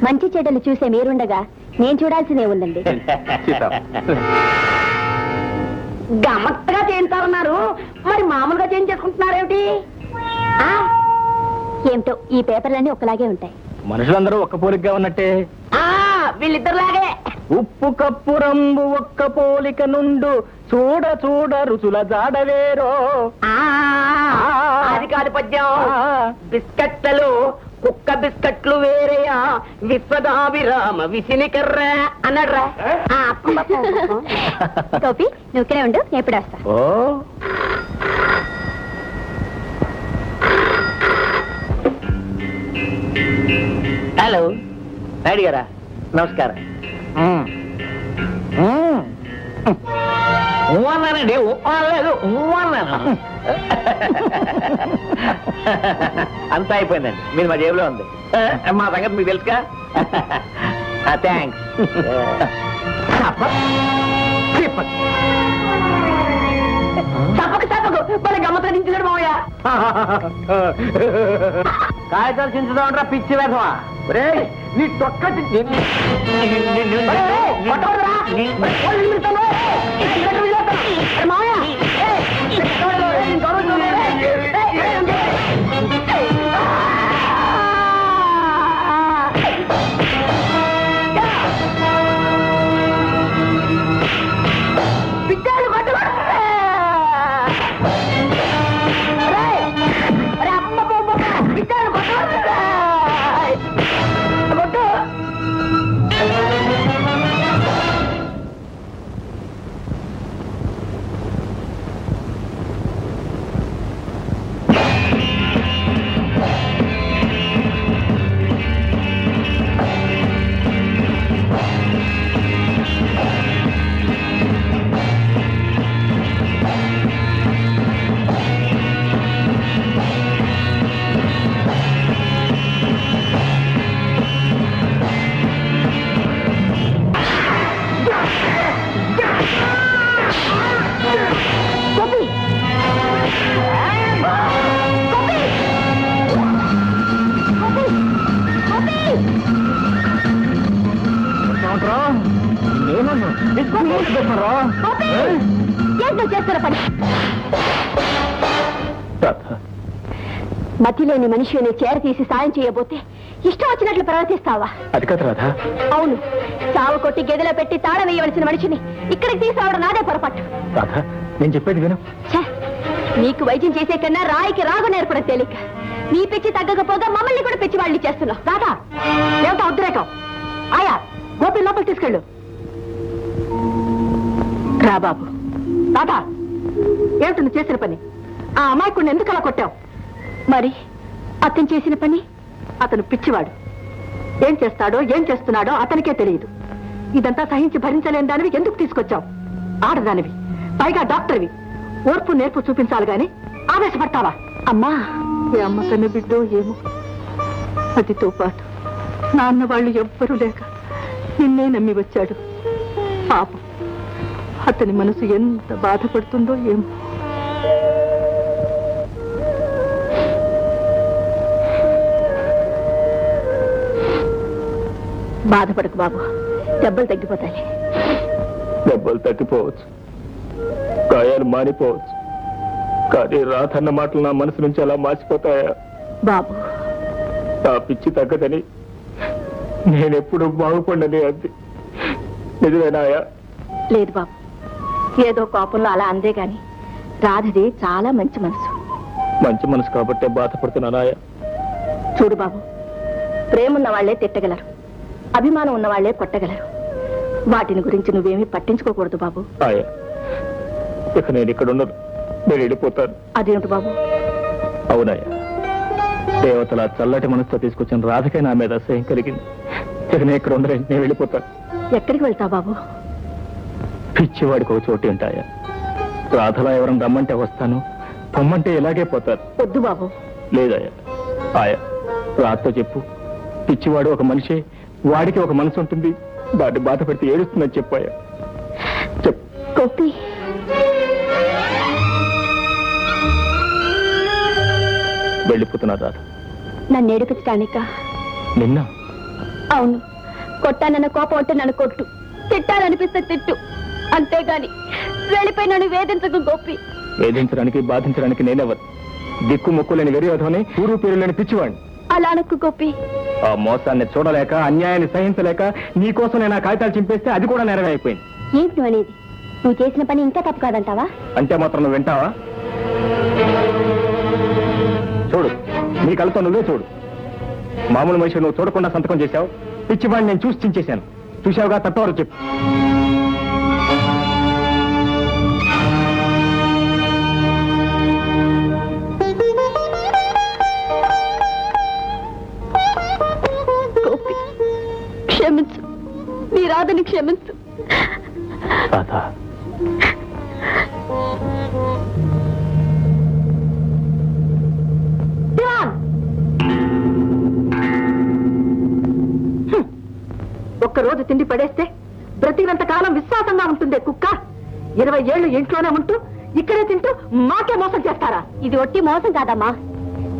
మంచి చెడ్డలు చూసే మీరుండగా నేను చూడాల్సిందే ఉందండి. గమ్మత్తుగా చేయించాలన్నారు, మరి మామూలుగా చేయించేసుకుంటున్నారేమిటి? ఏమిటో ఈ పేపర్లన్నీ ఒకలాగే ఉంటాయి. మనుషులందరూ ఒక్క పోలికగా ఉన్నట్టే. వీళ్ళిద్దరులాగే. ఉప్పు కప్పు రంబు ఒక్క పోలిక నుండు చూడ చూడ రుచుల జాడవేరో. అది కాదు పద్యం. బిస్కట్లలో కుక్క బిస్కట్లు వేరేయా విశ్వదాభిరామ విసినికర్ర అన్నాడ్రా. గోపి నువ్వు ఇక్కడే ఉండు, నేను ఎప్పుడు వస్తా. హలో నాయుడు గారా, నమస్కారం. అన్నానండి, లేదు అన్నాను. అంతా అయిపోయిందండి, మీరు మా జేబులో ఉంది. మా సంగతి మీకు తెలుసుగా. థ్యాంక్స్. గమ్మత్తుగా దించుతాడు మావయ్య. కాగితాలు చించుదామంటారా పిచ్చి వేధమా? నీ తొక్క చేస్తున్న పని. మతిలేని మనిషిని చేర తీసి సాయం చేయబోతే ఇష్టం వచ్చినట్లు ప్రవర్తిస్తావా? అది కదా రాధా. అవును, చావు కొట్టి గదిలో పెట్టి తాళం వేయవలసిన మనిషిని ఇక్కడికి తీసుకురావడం నాదే పొరపాటు. రాధా, నేను చెప్పేది విను. నీకు వైద్యం చేసే కన్నా రాయికి రాగు నేర్పడం తేలిక. నీ పిచ్చి తగ్గకపోగా మమ్మల్ని కూడా పిచ్చి వాళ్ళని చేస్తున్నావు. రాధా, ఏమిటా ఉద్రేకం? ఆయా గోపి లోపలికి తీసుకెళ్ళు. రా బాబు. రాధా, ఏమిటి నువ్వు చేసిన పని? ఆ అమాయకుడిని ఎందుకు అలా కొట్టావు? మరి అతను చేసిన పని? అతను పిచ్చివాడు. ఏం చేస్తాడో ఏం చేస్తున్నాడో అతనికే తెలియదు. ఇదంతా సహించి భరించలేని దానివి ఎందుకు తీసుకొచ్చావు? ఆడదానివి, పైగా డాక్టర్వి. ఓర్పు నేర్పు చూపించాలి గాని ఆవేశపడతావా? అమ్మా, ఏ అమ్మ కన్న బిడ్డో ఏమో. అదితో పాటు నాన్న వాళ్ళు ఎవ్వరూ లేక నిన్నే నమ్మి వచ్చాడు. పాపం, అతని మనసు ఎంత బాధపడుతుందో ఏమో. బాధపడకు బాబు, దెబ్బలు తగ్గిపోతాయి. దెబ్బలు తగ్గిపోవచ్చు, గాయాలు మానిపోవచ్చు, కానీ రాధన్న మాటలు నా మనసు నుంచి అలా మార్చిపోతాయా? బాబు, నా పిచ్చి తగ్గదని నేనెప్పుడు బాగుపడని అంది నిజమేనాయా? లేదు బాబు, ఏదో కోపంలో అలా అందే గాని రాధది చాలా మంచి మనసు. మంచి మనసు కాబట్టే బాధపడుతున్నానాయా? చూడు బాబు, ప్రేమున్న వాళ్లే తిట్టగలరు, అభిమానం ఉన్న వాళ్లే కొట్టగలరు. వాటిని గురించి నువ్వేమీ పట్టించుకోకూడదు బాబు. ఆయా, ఇక నేను ఇక్కడ ఉండను, నేను వెళ్ళిపోతాను. అదేమిటి బాబు? అవునాయా, దేవతల చల్లటి మనసుతో తీసుకొచ్చిన రాధకే నా మీద అసహ్యం కలిగింది. ఇక నేను ఇక్కడ ఉండలేను, నేను వెళ్ళిపోతాను. ఎక్కడికి వెళ్తావు బాబు? పిచ్చివాడికి ఒక చోటు ఉంటాయా? రాధలా ఎవరైనా రమ్మంటే వస్తాను, పొమ్మంటే ఇలాగే పోతారు. వద్దు బాబు. లేదయ్యా, ఆయా రాత్తో చెప్పు, పిచ్చివాడు ఒక మనిషి, వాడికి ఒక మనసు ఉంటుంది, వాడిని బాధ పెడితే ఏడుస్తుందని చెప్పాయా? చెప్పు. గోపి, వెళ్ళిపోతున్నా రాధ. నన్ను ఏడిపించడానిక? నిన్న? అవును, కొట్టానన్న కోపం అంటే నన్ను కొట్టు, తిట్టాలనిపిస్తే తిట్టు, అంతేగాని వెళ్ళిపోయి నన్ను వేధించకు గోపి. వేధించడానికి బాధించడానికి నేనెవరు? దిక్కు మొక్కు లేని వెర్రి వధమని ఊరు పేరు లేని పిచ్చివాడిని. అలా అనకు గోపి, ఆ మోసాన్ని చూడలేక అన్యాయాన్ని సహించలేక నీకోసం నేను ఆ కాగితాలు చింపేస్తే అది కూడా నెరవేరైపోయింది. ఏంటి నువ్వు అనేది? నువ్వు చేసిన పని ఇంకా తప్పు కాదంటావా? అంటే మాత్రం నువ్వు వింటావా? చూడు, నీ కళ్ళతో నువ్వే చూడు. మామూలు మనిషి నువ్వు చూడకుండా సంతకం చేశావు. పిచ్చివాడిని నేను చూసి చించేశాను. చూశావుగా, తప్పవరు చెప్పు. క్షమించు, నీ రాధని క్షమించు. ఒక్కరోజు తిండి పడేస్తే బ్రతికినంత కాలం విశ్వాసంగా ఉంటుందే కుక్క. 20 ఏళ్ళు ఇంట్లోనే ఉంటూ ఇక్కడే తింటూ మాకే మోసం చేస్తారా? ఇది ఒట్టి మోసం కాదమ్మా,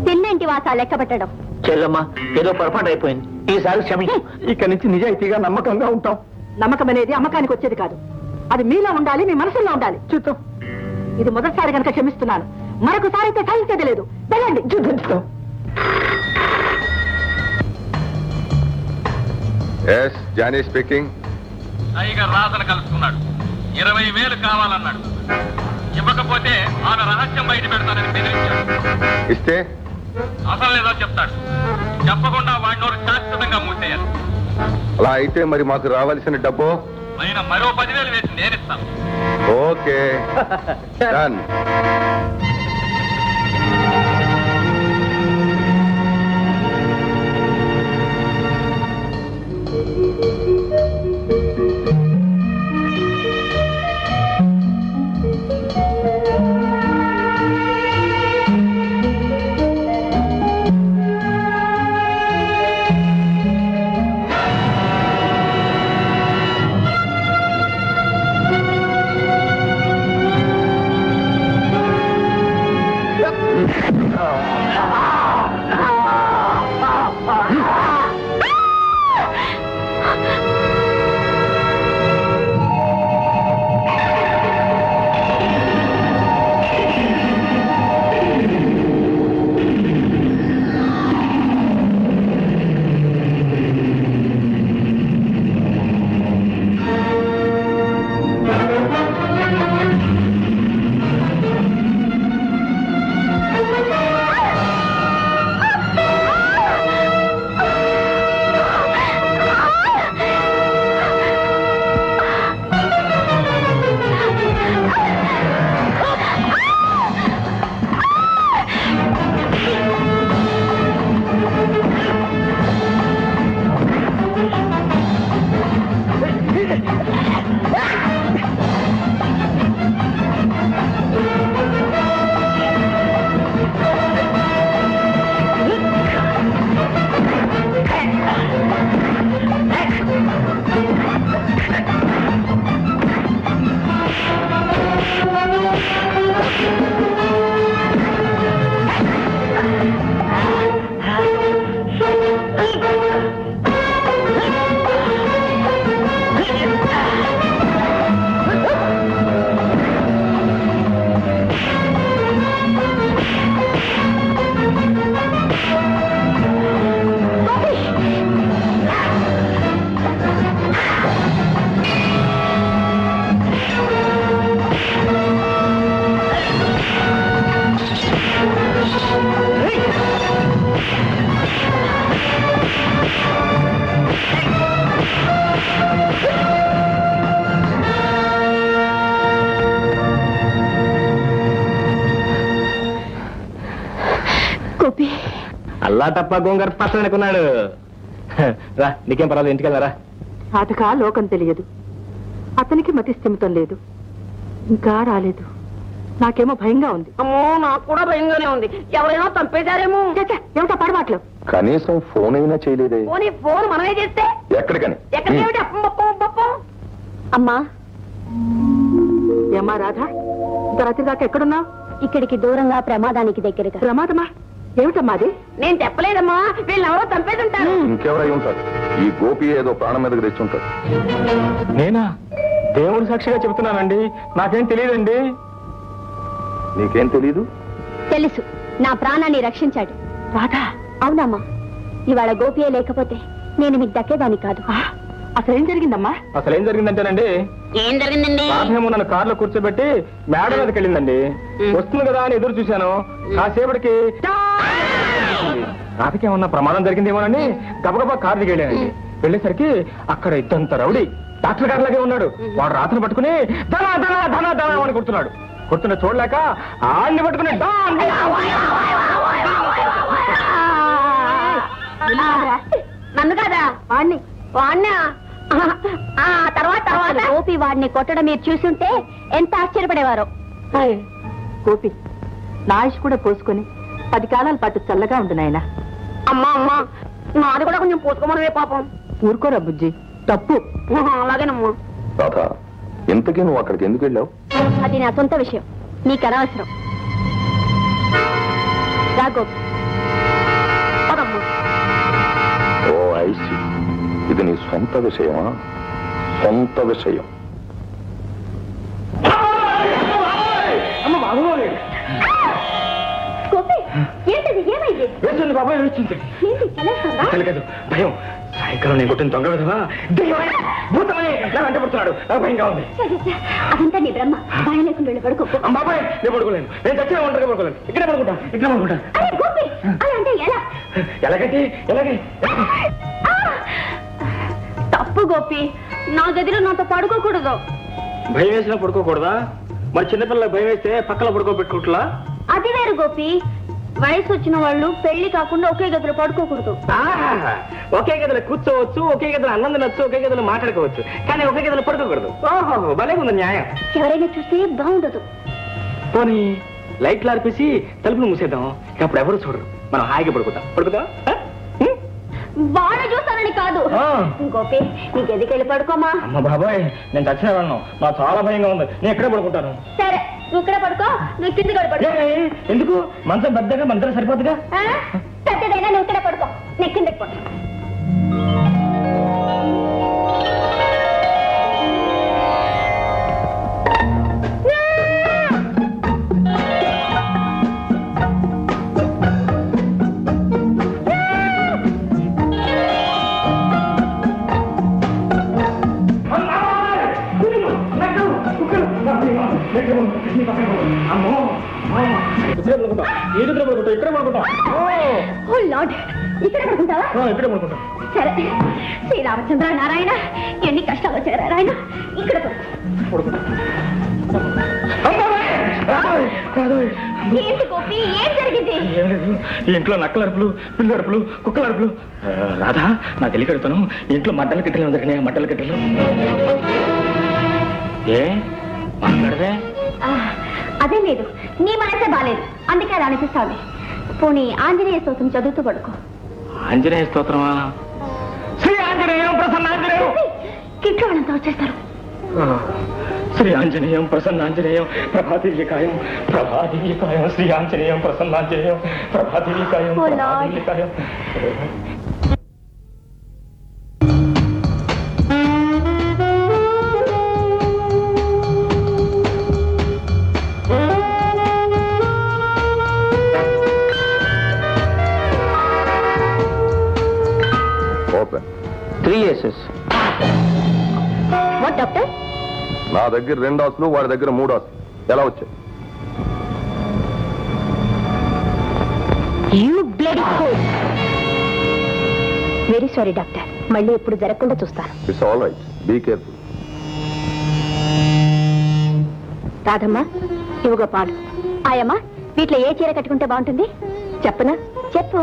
తిన్నింటి వాసా లెక్క పెట్టడం. చెల్లమ్మా, ఏదో పొరపాటు అయిపోయింది, ఈసారి క్షమించు. ఇక్కడి నుంచి నిజాయితీగా నమ్మకంగా ఉంటాం. నమ్మకం అనేది అమ్మకానికి వచ్చేది కాదు, అది మీలో ఉండాలి, మీ మనసులో ఉండాలి. చూద్దాం. ఇది మొదటిసారి కనుక క్షమిస్తున్నాను, మరొకసారి అయితే సహించేది లేదు. వెళ్ళండి. చూద్దాం. Yes, Johnny speaking. టైగర్ రాధను కలుసుకున్నాడు. 20,000 కావాలన్నాడు. ఇవ్వకపోతే ఆమె రహస్యం బయట పెడతానని బెదిరించాడు. ఇస్తే అసలు లేదో చెప్తాడు. చెప్పకుండా వాడి నోరు శాశ్వతంగా మూసేయాలి. అలా అయితే మరి మాకు రావాల్సిన డబ్బు అయినా మరో 10,000 వేసి నేనిస్తాను. Okay, done. అల్లా తప్ప గోంగారు పచ్చడి అనుకున్నాడు. రా, నీకేం పర్వాలేదు, ఇంటికెళ్ళారా. అతకా లోకం తెలియదు, అతనికి మతి స్థిమితం లేదు, ఇంకా రాలేదు. నాకేమో భయంగా ఉంది. అమ్మో, నాకు కూడా భయంగానే ఉంది. ఎవరైనా చంపేశారేమో. ఏమిటా పడమాటలు? కనీసం ఫోన్ అయినా చేయలేదే. ఫోన్ మనమే చేస్తే ఎక్కడికని? ఎక్కడికి? అమ్మా, ఏమ్మా రాధా, ఇంత రాత్రి దాకా ఎక్కడున్నావు? ఇక్కడికి దూరంగా ప్రమాదానికి దగ్గరగా. ప్రమాదమా? ఏమిటమ్మా అది? నేను చెప్పలేదమ్మా, వీళ్ళెవరో చంపేసి ఉంటారు. ఇంకెవరై ఉంటారు? ఈ గోపి ఏదో ప్రాణం మీదకి తెచ్చి ఉంటాడు. నేనా? దేవుడు సాక్షిగా చెబుతున్నానండి, నాకేం తెలియదండి. నీకేం తెలీదు? తెలుసు, నా ప్రాణాన్ని రక్షించాడు. రాధా? అవునమ్మా, ఇవాళ గోపియే లేకపోతే నేను మీకు దక్కేదాన్ని కాదు. అసలేం జరిగిందమ్మా? అసలేం జరిగిందంటేనండి, ఏం జరిగిందండి? రాధేమో నన్ను కారులో కూర్చోబెట్టి మేడ మీదకి వెళ్ళిందండి. వస్తుంది కదా అని ఎదురు చూశాను. కాసేపటికి రాధకేమన్నా ప్రమాదం జరిగిందేమోనని గబగబా కారు దిగి వెళ్ళానండి. వెళ్ళేసరికి అక్కడ ఇద్దంత రౌడీ డాక్టర్ గారిలాగే ఉన్నాడు. వాడు రాత్రి పట్టుకుని ధనా ధనా ధనా ధనా అని కొడుతున్నాడు. కొడుతున్న చూడలేక ఆడిని పట్టుకుని నన్ను కాదా వాడిని వాడినా తర్వాత గోపి వాడిని కొట్టడం మీరు చూసుంటే ఎంత ఆశ్చర్యపడేవారో. గోపి నా ఆయుష్ కూడా పోసుకొని 10 కాలాల పాటు చల్లగా ఉండు నాయనా. అమ్మా అమ్మా, నాది కూడా కొంచెం పోసుకోమనే పాపం. ఊరుకోరా బుజ్జి, తప్పు. అలాగేనమ్మా. రాధా, ఇంతకీ నువ్వు అక్కడికి ఎందుకు వెళ్ళావు? అది నా సొంత విషయం, నీకు అనవసరం. రా గోపి. ఓ ఐసి, ఇది నీ సొంత విషయమా? సొంత విషయం. ఏంటది? ఏమైంది? వేస్తుంది బాబాయ్, వేస్తుంది. తెలియదు, భయం. సాయంకాలం నేను కొట్టిన దొంగ విధవా భూతమని నా వెంట పడుతున్నాడు. భయంగా ఉంది. అదంతా నీ బ్రహ్మ. భయం లేకుండా వెళ్ళి పడుకో. బాబాయ్, నేను పడుకోలేను. నేను చచ్చిన ఒంటరిగా పడుకోలేను. ఇక్కడే పడుకుంటా. అంటే ఎలా? ఎలాగంటే ఎలాగే తప్పు గోపి, నా గదిలో నాతో పడుకోకూడదు. భయం వేసినా పడుకోకూడదా? మరి చిన్నపిల్లలకు భయం వేస్తే పక్కన పడుకోబెట్టుకుంటులా? అది వేరు గోపి. వయసు వచ్చిన వాళ్ళు పెళ్లి కాకుండా ఒకే గదిలో పడుకోకూడదు. ఒకే గదిలో కూర్చోవచ్చు, ఒకే గదిలో అన్నం తినొచ్చు, ఒకే గదిలో మాట్లాడుకోవచ్చు, కానీ ఒకే గదిలో పడుకోకూడదు. ఓహో, భలే ఉంది న్యాయం. ఎవరైనా చూస్తే బాగుండదు. పోనీ లైట్లు ఆర్పేసి తలుపులు మూసేద్దాం. అప్పుడు ఎవరు చూడరు. మనం హాయిగా పడుకుందాం. వాళ్ళ చూస్తానని కాదు గోపి, నీ గదికి వెళ్ళి పడుకోమా. అమ్మ బాబాయ్, నేను చచ్చిన వాళ్ళను. నాకు చాలా భయంగా ఉంది. నేను ఎక్కడే పడుకుంటాను. సరే, నువ్వు ఇక్కడ పడుకో. నువ్వు కిందికి వెళ్ళి పడుకో. ఎందుకు? మంచం పెద్దగా మంత్రం సరిపోతుందిగా. పెద్దదైనా నువ్వు ఇక్కడ పడుకో, నేను కిందకి పడుకో. ఇక్కడ పడుకుంటావా? ఇక్కడే పడుకుంటా. సరే, శ్రీరామచంద్ర నారాయణ, ఎన్ని కష్టాలు వచ్చారు నారాయణ. ఇక్కడ ఏంటి గోపి, ఏం జరిగింది? ఇంట్లో నక్కలరుపులు, పిల్లరుపులు, కుక్కలరుపులు. రాధా, నా తెలియకడుతాను. ఇంట్లో మడ్డల కిట్టలు జరిగినాయి. మడ్డల కిట్టలు ఏ మాట్లాడదే? అదే లేదు, నీ మనసే బాలేదు, అందుకే అలా అనిపిస్తాను. పోనీ ఆంజనేయ స్తోత్రం చదువుతూ పడుకో. ఆంజనేయ స్తోత్రమా? శ్రీ ఆంజనేయం ప్రసన్నాంజనేయం. కిట్లో వాళ్ళంతా వచ్చేస్తారు. శ్రీ ఆంజనేయం ప్రసన్నాంజనేయం ప్రభాదివ్యకాయం ప్రభాదివ్యకాయం. శ్రీ ఆంజనేయం ప్రసన్నాంజనేయం ప్రభాదివ్యకాయం ప్రభాదివ్యకాయం. ఓపెన్. 3 years. What doctor? నా దగ్గర 2 ఆస్తులు, వాడి దగ్గర 3 ఆస్తులు. ఎలా వచ్చాయి? వెరీ సారీ డాక్టర్, మళ్ళీ ఎప్పుడు జరగకుండా చూస్తాను. It's all right, be careful. Radhamma, ఇవ్వగా పాలు. ఆయమ్మా, వీటిలో ఏ చీర కట్టుకుంటే బాగుంటుంది చెప్పనా? చెప్పు.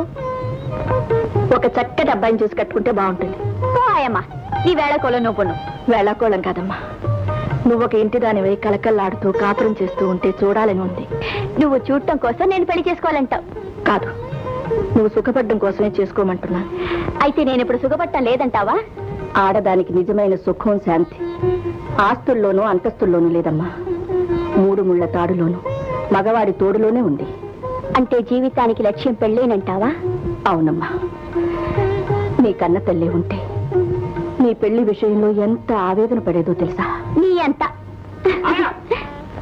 ఒక చక్కటి అబ్బాయిని చూసి కట్టుకుంటే బాగుంటుంది. ఓ ఆయమ్మా, నీ వేళకోళం నువ్వు పొన్ను. వేళకోళం కాదమ్మా, నువ్వు ఒక ఇంటి దానివై కలకల్లాడుతూ కాపురం చేస్తూ ఉంటే చూడాలని ఉంది. నువ్వు చూడటం కోసం నేను పెళ్లి చేసుకోవాలంటావు. కాదు, నువ్వు సుఖపడడం కోసమే చేసుకోమంటున్నా. అయితే నేను ఇప్పుడు సుఖపడటం లేదంటావా? ఆడదానికి నిజమైన సుఖం శాంతి ఆస్తుల్లోనూ అంతస్తుల్లోనూ లేదమ్మా, 3 ముళ్ళ తాడులోనూ మగవాడి తోడులోనే ఉంది. అంటే జీవితానికి లక్ష్యం పెళ్ళేనంటావా? అవునమ్మా, నీ కన్న తల్లి ఉంటే నీ పెళ్లి విషయంలో ఎంత ఆవేదన పడేదో తెలుసా? నీ ఎంత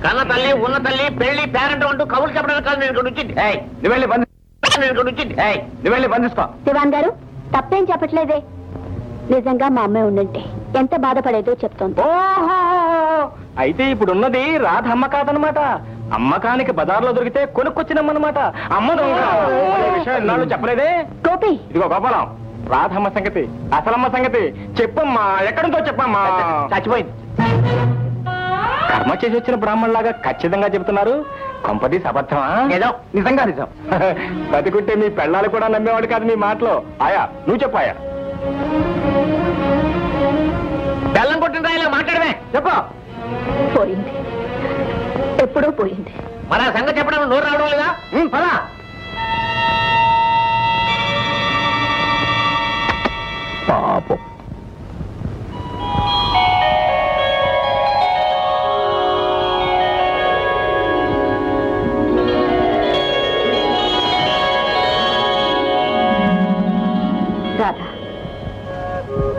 కన్న తల్లి, ఉన్న తల్లి, పెళ్లి, పేరెంట్ అంటూ కబుర్లు చెప్పడానికి కాదు నేను ఇక్కడ నుంచి. నువ్వు వెళ్ళి బంధిస్తా. దివాన్ గారు, తప్పేం చెప్పట్లేదే. నిజంగా మా అమ్మాయి ఉండంటే ఎంత బాధపడేదో చెప్తోంది. ఓహో, అయితే ఇప్పుడున్నది రాధ అమ్మ కాదనమాట. అమ్మకానికి బజార్లో దొరికితే కొనుక్కొచ్చినమ్మనమాట. అమ్మ దొంగ విషయం ఎన్నాళ్ళు చెప్పలేదే. గోపి, ఇదిగో గోపాలం, రాధమ్మ సంగతి, అసలమ్మ సంగతి చెప్పమ్మా. ఎక్కడుందో చెప్పమ్మా. చచ్చిపోయింది. కర్మ చేసి వచ్చిన బ్రాహ్మణులాగా ఖచ్చితంగా చెబుతున్నారు. కొంపదీసి అబద్ధమా? ఏదో నిజంగా నిజం. బతికుంటే మీ పెళ్ళాలు కూడా నమ్మేవాడు కాదు మీ మాటలో. ఆయా నువ్వు చెప్పాయా. బెల్లం కొట్టిన రాయిలా మాట్లాడమే. చెప్పు. పోయింది, ఎప్పుడో పోయింది. మన సంగతి చెప్పడం నోరు రావడం లేదా? పదా. పాపం. రాధా,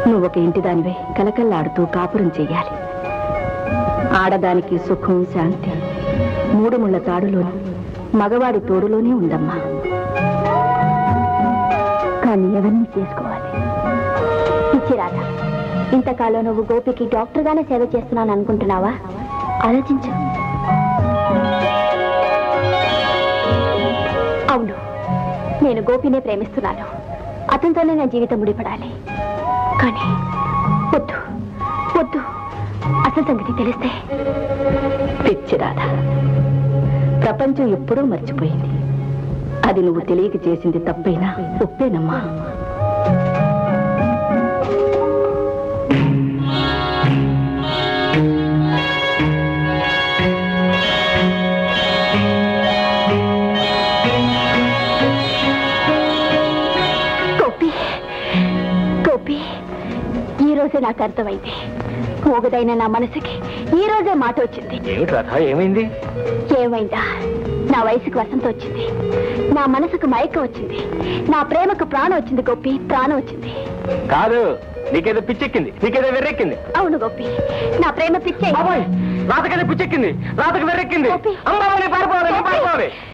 నువ్వు ఒక ఇంటి దానివే కలకల్లాడుతూ కాపురం చెయ్యాలి. ఆడదానికి సుఖం శాంతి మూడు ముళ్ళ తాడులోనూ మగవాడి తోడులోనే ఉందమ్మా. కానీ ఎవరిని చేసుకోవాలి? పిచ్చి రాధా, ఇంతకాలం నువ్వు గోపికి డాక్టర్గానే సేవ చేస్తున్నాను అనుకుంటున్నావా? ఆలోచించు. అవును, నేను గోపినే ప్రేమిస్తున్నాను. అతనితోనే నా జీవితం ముడిపడాలి. కానీ వద్దు వద్దు, అసలు సంగతి తెలిస్తే. పిచ్చి రాధా, ప్రపంచం ఎప్పుడూ మర్చిపోయింది. అది నువ్వు తెలియక చేసింది తప్పైనా ఒప్పేనమ్మా. ఈ రోజే నాకు అర్థమైంది. పోగదైన నా మనసుకి ఈ రోజే మాట వచ్చింది. ఏమిటి రాధ, ఏమైంది? ఏమైందా? నా వయసుకు వసంత వచ్చింది, నా మనసుకు మైక వచ్చింది, నా ప్రేమకు ప్రాణం వచ్చింది గోపి, ప్రాణం వచ్చింది. కాదు, నీకేదో పిచ్చెక్కింది, నీకేదో వెర్రెక్కింది. అవును గోపి, నా ప్రేమ పిచ్చే. రాధకైతే పిచ్చెక్కింది, రాధకు వెర్రెక్కింది. గోపి. అమ్మ పారిపోవాలి.